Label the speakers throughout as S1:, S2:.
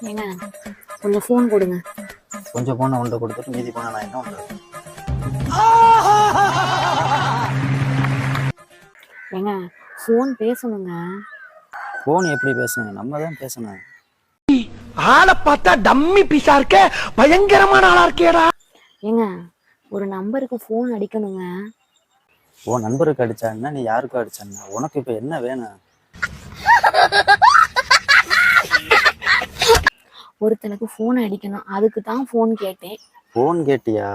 S1: ஏங்க கொஞ்சம் ஃபோன் கொடுங்க.
S2: கொஞ்சம் போன உண்டை கொடுத்துட்டு மீதி போன நான் என்ன பண்றது?
S1: ஏங்க ஃபோன் பேசணுங்க.
S2: போன் எப்படி பேசணும்? நம்ம தான் பேசணும்.
S3: ஆளை பார்த்தா டம்மி பீஸா இருக்க, பயங்கரமான ஆளா இருக்கேடா.
S1: ஏங்க ஒரு நம்பருக்கு ஃபோன் அடிக்கணுங்க.
S2: உன் நண்பருக்கு அடிச்சான்னா நீ யாருக்கும் அடிச்சான்னா உனக்கு இப்ப என்ன வேணும்?
S1: ஒருத்தனுக்கு ஃபோன் அடிக்கணும், அதுக்கு தான் ஃபோன் கேட்டேன்.
S2: போன் கேட்டியா?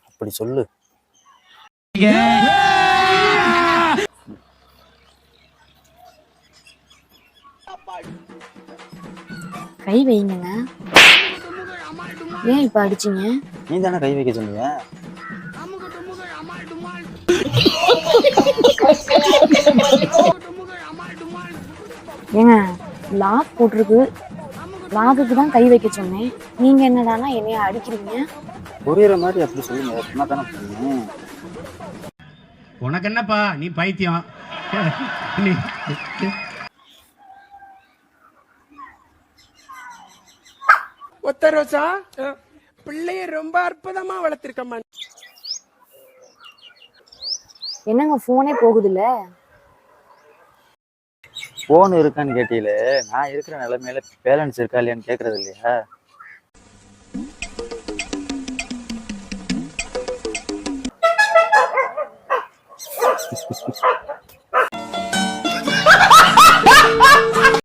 S2: அப்படி சொல்லு.
S1: கை வைங்க. ஏன் இப்ப அடிச்சீங்க?
S2: நீ தானே கை வைக்க சொன்னீங்க.
S1: ஏங்க லாக் போட்டிருக்கு, லாக்குக்கு தான் கை வைக்க சொன்னேன். நீங்க என்னடானா என்னைய அடிக்கிறீங்க?
S2: புரியுற மாதிரி அப்படி சொல்லுங்க. சொன்னா தானே புரியும்.
S4: உனக்கு என்னப்பா, நீ பைத்தியம்.
S3: ஒத்த ரோசா, பிள்ளைய ரொம்ப அற்புதமா வளர்த்திருக்கம்மா.
S1: என்னங்க ஃபோனே போகுதுல்ல?
S2: போன் இருக்கான்னு கேட்டீங்களே, நான் இருக்கிற நிலைமையில பேலன்ஸ் இருக்கா இல்லையான்னு கேக்குறது இல்லையா?